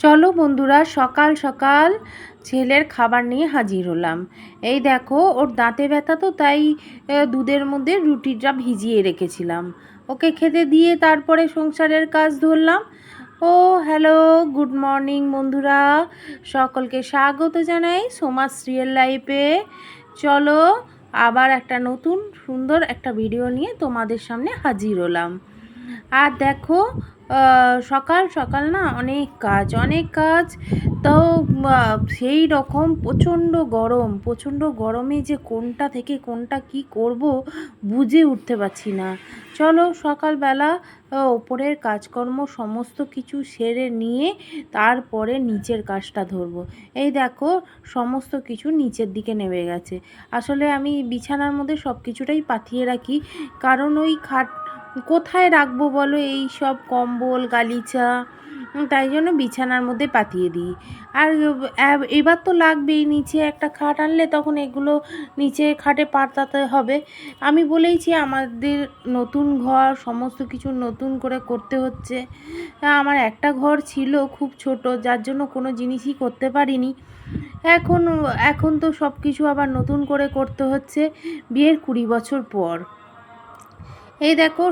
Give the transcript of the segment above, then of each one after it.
চলো বন্ধুরা, সকাল সকাল ছেলের খাবার নিয়ে হাজির হলাম। এই দেখো, ওর দাঁতে ব্যথা তো তাই দুধের মধ্যে রুটিটা ভিজিয়ে রেখেছিলাম। ওকে খেতে দিয়ে তারপরে সংসারের কাজ ধরলাম। ও হ্যালো, গুড মর্নিং বন্ধুরা, সকলকে স্বাগত জানাই সোমাস রিয়েল লাইফে। চলো আবার একটা নতুন সুন্দর একটা ভিডিও নিয়ে তোমাদের সামনে হাজির হলাম। আর দেখো, সকাল সকাল না অনেক কাজ। তো সেই রকম প্রচণ্ড গরমে যে কোনটা থেকে কোনটা কি করব বুঝে উঠতে পারছি না। চলো সকালবেলা ওপরের কাজকর্ম সমস্ত কিছু সেরে নিয়ে তারপরে নিচের কাজটা ধরবো। এই দেখো, সমস্ত কিছু নিচের দিকে নেমে গেছে। আসলে আমি বিছানার মধ্যে সব কিছুটাই পাতিয়ে রাখি, কারণ ওই কোথায় রাখবো বলো এই সব কম্বল গালিচা, তাই জন্য বিছানার মধ্যে পাতিয়ে দিই। আর এবার তো লাগবেই, নিচে একটা খাট আনলে তখন এগুলো নিচে খাটে পাতাতে হবে। আমি বলেইছি আমাদের নতুন ঘর, সমস্ত কিছু নতুন করে করতে হচ্ছে। আমার একটা ঘর ছিল খুব ছোট, যার জন্য কোনো জিনিসই করতে পারিনি। এখন এখন তো সব কিছু আবার নতুন করে করতে হচ্ছে বিয়ের 20 বছর পর। এই দেখো,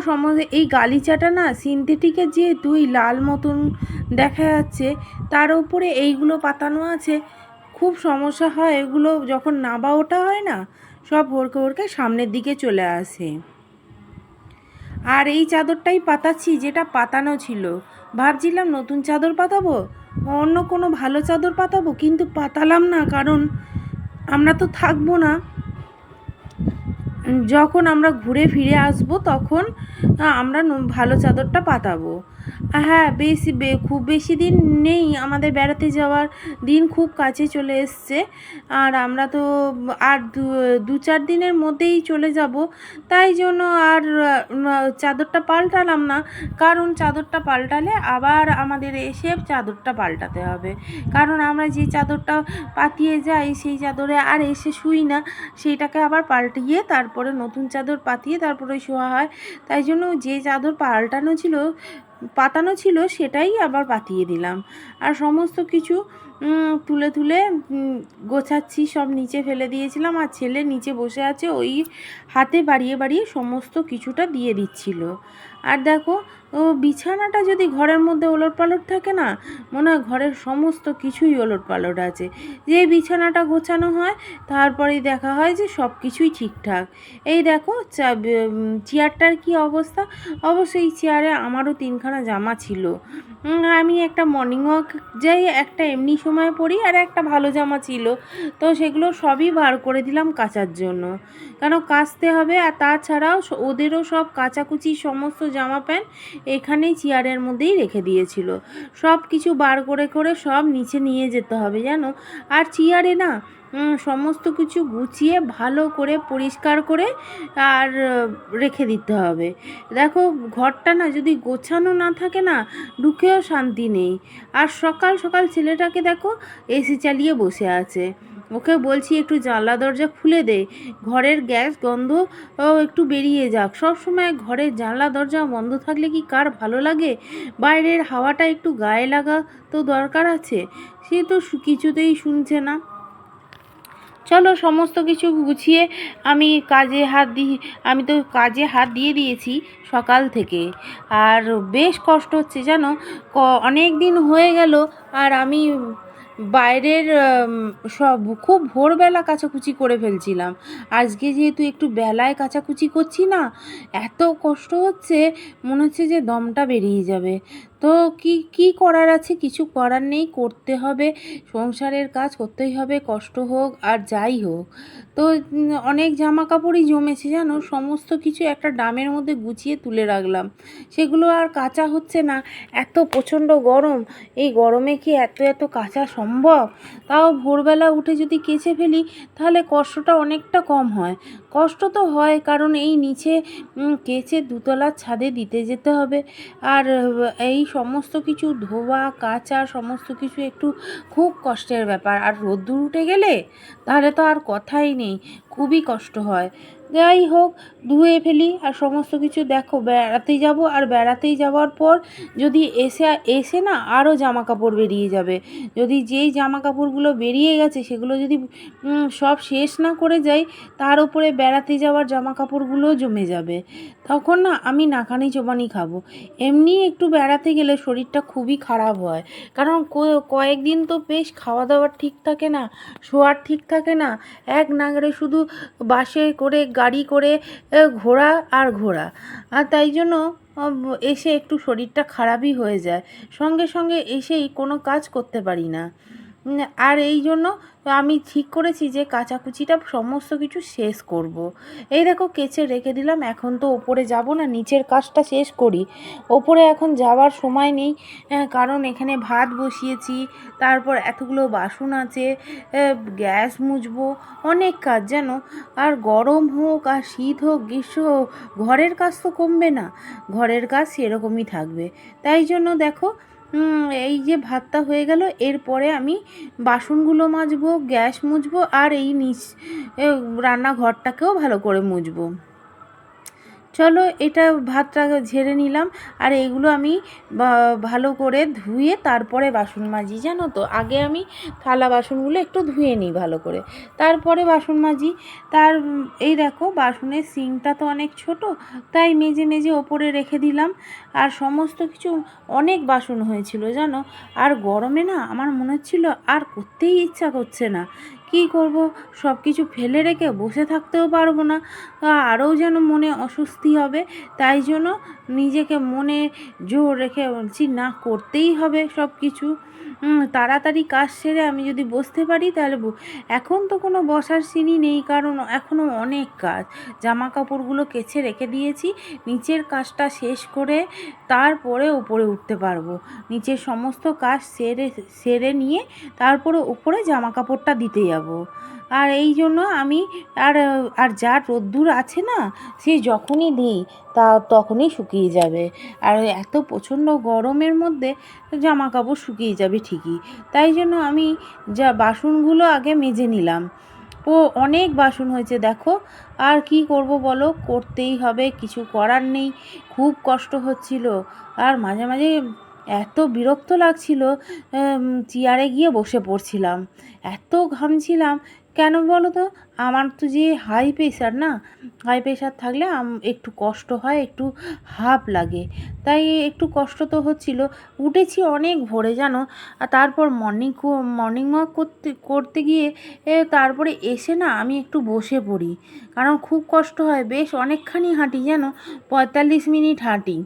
এই গালিচাটা না সিনথেটিকের, যে দুই লাল মতন দেখা যাচ্ছে, তার উপরে এইগুলো পাতানো আছে। খুব সমস্যা হয় এগুলো যখন নাবা ওঠা হয় না, সব হড়কে সামনের দিকে চলে আসে। আর এই চাদরটাই পাতাচ্ছি, যেটা পাতানো ছিল। ভাবছিলাম নতুন চাদর পাতাবো, অন্য কোনো ভালো চাদর পাতাবো, কিন্তু পাতালাম না, কারণ আমরা তো থাকবো না। যখন আমরা ঘুরে ফিরে আসব তখন আমরা ভালো চাদরটা পাতাবো। হ্যাঁ, খুব বেশি দিন নেই, আমাদের বেড়াতে যাওয়ার দিন খুব কাছে চলে এসছে। আর আমরা তো আর 2-4 দিনের মধ্যেই চলে যাব। তাই জন্য আর চাদরটা পাল্টালাম না, কারণ চাদরটা পাল্টালে আবার আমাদের এসে চাদরটা পাল্টাতে হবে। কারণ আমরা যে চাদরটা পাতিয়ে যাই সেই চাদরে আর এসে শুই না, সেইটাকে আবার পাল্টিয়ে তারপরে নতুন চাদর পাতিয়ে তারপরে শোয়া হয়। তাই জন্য যে চাদর পাতানো ছিল সেটাই আবার পাতিয়ে দিলাম। আর সমস্ত কিছু তুলে গোছাচ্ছি, সব নিচে ফেলে দিয়েছিলাম। আর ছেলে নিচে বসে আছে, ওই হাতে বাড়িয়ে বাড়িয়ে সমস্ত কিছুটা দিয়ে দিচ্ছিল। আর দেখো, বিছানাটা যদি ঘরের মধ্যে ওলটপালট থাকে না, মনে হয় ঘরের সমস্ত কিছুই ওলটপালট আছে। যে বিছানাটা গোছানো হয় তারপরেই দেখা হয় যে সব কিছুই ঠিকঠাক। এই দেখো চেয়ারটার কি অবস্থা। অবশ্যই এই চেয়ারে আমারও 3খানা জামা ছিল। আমি একটা মর্নিং ওয়াক যাই, একটা এমনি সময় পরি, আর একটা ভালো জামা ছিল। তো সেগুলো সবই বার করে দিলাম কাচার জন্য, কেন কাচতে হবে। আর তাছাড়াও ওদেরও সব কাচাকুচি সমস্ত জামা প্যান্ট এখানেই চেয়ারের মধ্যেই রেখে দিয়েছিল। সব কিছু বার করে সব নিচে নিয়ে যেতে হবে জানো। আর চেয়ারে না সমস্ত কিছু গুছিয়ে ভালো করে পরিষ্কার করে আর রেখে দিতে হবে। দেখো, ঘরটা না যদি গোছানো না থাকে না, ঢুকেও শান্তি নেই। আর সকাল সকাল ছেলেটাকে দেখো এসি চালিয়ে বসে আছে। ওকে বলছি একটু জানলা দরজা খুলে দে, ঘরের গ্যাস গন্ধ একটু বেরিয়ে যাক। সব সময় ঘরের জানলা দরজা বন্ধ থাকলে কি কার ভালো লাগে? বাইরের হাওয়াটা একটু গায়ে লাগা তো দরকার আছে। সে তো কিছুতেই শুনছে না। চলো সমস্ত কিছু গুছিয়ে আমি তো কাজে হাত দিয়ে দিয়েছি সকাল থেকে। আর বেশ কষ্ট হচ্ছে জানো, অনেক দিন হয়ে গেল। আর আমি বাইরের সব খুব ভোরবেলা কাচাকুচি করে ফেলছিলাম। আজকে যেহেতু একটু বেলায় কাচাকুচি করছি না, এত কষ্ট হচ্ছে, মনে হচ্ছে যে দমটা বেরিয়ে যাবে। তো কি করার আছে, কিছু করার নেই, করতে হবে। সংসারের কাজ করতেই হবে, কষ্ট হোক আর যাই হোক। তো অনেক জামা কাপড়ই জমেছে জানো, সমস্ত কিছু একটা ড্রামের মধ্যে গুছিয়ে তুলে রাখলাম। সেগুলো আর কাচা হচ্ছে না, এত প্রচণ্ড গরম। এই গরমে কি এত কাচা সম্ভব? তাও ভোরবেলা উঠে যদি কেচে ফেলি তাহলে কষ্টটা অনেকটা কম হয়। কষ্ট তো হয়, কারণ এই নিচে কেচে 2তলার ছাদে দিতে যেতে হবে। আর এই সমস্ত কিছু ধোয়া কাচা সমস্ত কিছু একটু খুব কষ্টের ব্যাপার। আর রোদ্দুর উঠে গেলে তাহলে তো আর কথাই নেই, খুবই কষ্ট হয়। যাই হোক, ধুয়ে ফেলি। আর সমস্ত কিছু দেখো, বেড়াতে যাব, আর বেড়াতেই যাওয়ার পর যদি এসে এসে না আরও জামা কাপড় বেরিয়ে যাবে। যদি যেই জামা কাপড়গুলো বেরিয়ে গেছে সেগুলো যদি সব শেষ না করে যাই, তার উপরে বেড়াতে যাওয়ার জামা কাপড়গুলোও জমে যাবে। তখন না আমি নাকানি চোবানি খাবো। এমনি একটু বেড়াতে গেলে শরীরটা খুবই খারাপ হয়, কারণ কয়েকদিন তো বেশ খাওয়া দাওয়ার ঠিক থাকে না, শোয়ার ঠিক থাকে না, এক নাগাড়ে শুধু বাসে করে গাড়ি করে ঘোরা আর ঘোরা। আর তাই জন্য এসে একটু শরীরটা খারাপই হয়ে যায়, সঙ্গে সঙ্গে এসেই কোনো কাজ করতে পারি না। আর এই জন্য আমি ঠিক করেছি যে কাচাকুচিটা সমস্ত কিছু শেষ করব। এই দেখো কেচে রেখে দিলাম। এখন তো ওপরে যাব না, নিচের কাজটা শেষ করি। ওপরে এখন যাওয়ার সময় নেই, কারণ এখানে ভাত বসিয়েছি, তারপর এতগুলো বাসন আছে, গ্যাস মুছবো, অনেক কাজ জানো। আর গরম হোক আর শীত হোক গ্রীষ্ম হোক, ঘরের কাজ তো কমবে না, ঘরের কাজ সেরকমই থাকবে। তাই জন্য দেখো, এই যে ভাতটা হয়ে গেল, এরপরে আমি বাসনগুলো মাজবো, গ্যাস মুছবো, আর এই রান্নাঘরটাকেও ভালো করে মুছবো। চলো, এটা ভাতটা ঝেড়ে নিলাম। আর এইগুলো আমি ভালো করে ধুয়ে তারপরে বাসন মাজি, জানো তো। আগে আমি থালা বাসনগুলো একটু ধুয়ে নিই ভালো করে, তারপরে বাসন মাজি। এই দেখো, বাসনের সিঙ্কটা তো অনেক ছোট, তাই মেজে মেজে ওপরে রেখে দিলাম। আর সমস্ত কিছু, অনেক বাসন হয়েছিল জানো। আর গরমে না আমার মনে হচ্ছিল আর করতেই ইচ্ছা করছে না। কি করব, সব কিছু ফেলে রেখে বসে থাকতেও পারবো না, আরও যেন মনে অস্বস্তি হবে। তাই জন্য নিজেকে মনে জোর রেখে বলছি না, করতেই হবে সব কিছু। তাড়াতাড়ি কাজ সেরে আমি যদি বসতে পারি তাহলে এখন তো কোনো বসার সিনই নেই, কারণ এখনও অনেক কাজ। জামা কাপড়গুলো কেচে রেখে দিয়েছি, নিচের কাজটা শেষ করে তারপরে উপরে উঠতে পারবো। নিচের সমস্ত কাজ সেরে নিয়ে তারপরে উপরে জামা কাপড়টা দিতে যাব। আর এই জন্য আমি আর আর যা রোদ্দুর আছে না, সে যখনই দিই তখনই শুকিয়ে যাবে। আর এত প্রচণ্ড গরমের মধ্যে জামা কাপড় শুকিয়ে যাবে ঠিকই। তাই জন্য আমি বাসনগুলো আগে মেজে নিলাম। অনেক বাসন হয়েছে দেখো। আর কি করব বলো, করতেই হবে, কিছু করার নেই। খুব কষ্ট হচ্ছিল, আর মাঝে মাঝে এত বিরক্ত লাগছিল, চেয়ারে গিয়ে বসে পড়ছিলাম, এত ঘামছিলাম। কেন বলো তো, আমার তো যে হাই প্রেশার না, হাই প্রেশার থাকলে একটু কষ্ট হয়, একটু হাঁপ লাগে, তাই একটু কষ্ট তো হচ্ছিল। উঠেছি অনেক ভোরে জানো। আর তারপর মর্নিং ওয়াক করতে গিয়ে তারপরে এসে না আমি একটু বসে পড়ি, কারণ খুব কষ্ট হয়। বেশ অনেকখানি হাঁটি জানো, 45 মিনিট হাঁটি।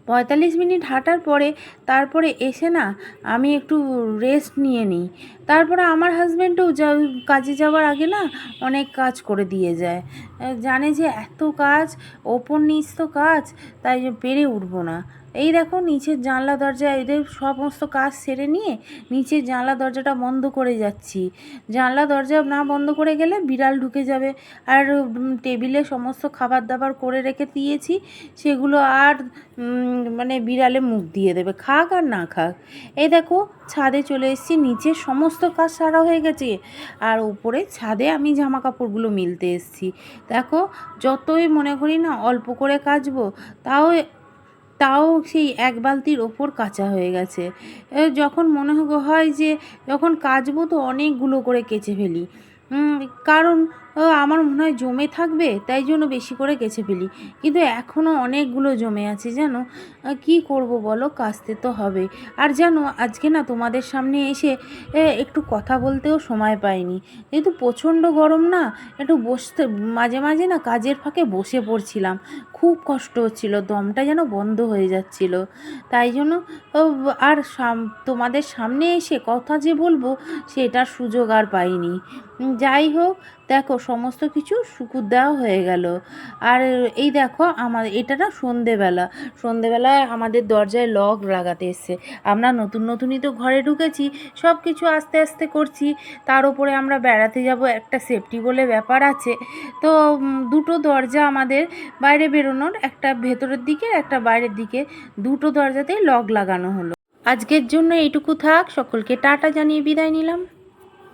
45 মিনিট হাঁটার পরে তারপরে এসে না আমি একটু রেস্ট নিয়ে নিই। তারপরে আমার হাজব্যান্ডও কাজে যাওয়ার আগে না অনেক কাজ করে দিয়ে যায়, জানে যে এত কাজ, ওপর নিচ তো কাজ, তাই পেরে উঠবো না। এই দেখো, নিচের জানলা দরজা এদের সমস্ত কাজ সেরে নিয়ে নিচের জানলা দরজাটা বন্ধ করে যাচ্ছি। জানলা দরজা না বন্ধ করে গেলে বিড়াল ঢুকে যাবে। আর টেবিলে সমস্ত খাবার দাবার করে রেখে দিয়েছি, সেগুলো আর মানে বিড়ালে মুখ দিয়ে দেবে, খাক আর না খাক। এই দেখো, ছাদে চলে এসেছি, নিচে সমস্ত কাজ সারা হয়ে গেছে, আর উপরে ছাদে আমি জামা কাপড়গুলো মিলতে এসেছি। দেখো, যতই মনে করি না অল্প করে কাচবো, তাও তাও সেই এক বালতির ওপর কাচা হয়ে গেছে। যখন মনে হয় যে যখন কাচবো তো অনেকগুলো করে কেচে ফেলি, কারণ আমার মনে হয় জমে থাকবে, তাই জন্য বেশি করে কেচে ফেলি। কিন্তু এখনও অনেকগুলো জমে আছে জানো। কি করব বলো, কাচতে তো হবে। আর জানো, আজকে না তোমাদের সামনে এসে একটু কথা বলতেও সময় পাইনি, যেহেতু প্রচণ্ড গরম না, একটু বসতে মাঝে মাঝে না কাজের ফাঁকে বসে পড়ছিলাম, খুব কষ্ট হচ্ছিল, দমটা যেন বন্ধ হয়ে যাচ্ছিল। তাই জন্য আর তোমাদের সামনে এসে কথা যে বলবো সেটার সুযোগ আর পাইনি। যাই হোক, দেখো সমস্ত কিছু শুকুর দেওয়া হয়ে গেল। আর এই দেখো, এটা না সন্ধেবেলায় আমাদের দরজায় লক লাগাতে এসছে। আমরা নতুনই তো ঘরে ঢুকেছি, সব কিছু আস্তে আস্তে করছি। তার উপরে আমরা বেড়াতে যাব, একটা সেফটি বলে ব্যাপার আছে। তো দুটো দরজা আমাদের বাইরে বেরোনোর, একটা ভেতরের দিকে একটা বাইরের দিকে, দুটো দরজাতেই লক লাগানো হলো। আজকের জন্য এইটুকু থাক, সকলকে টাটা জানিয়ে বিদায় নিলাম।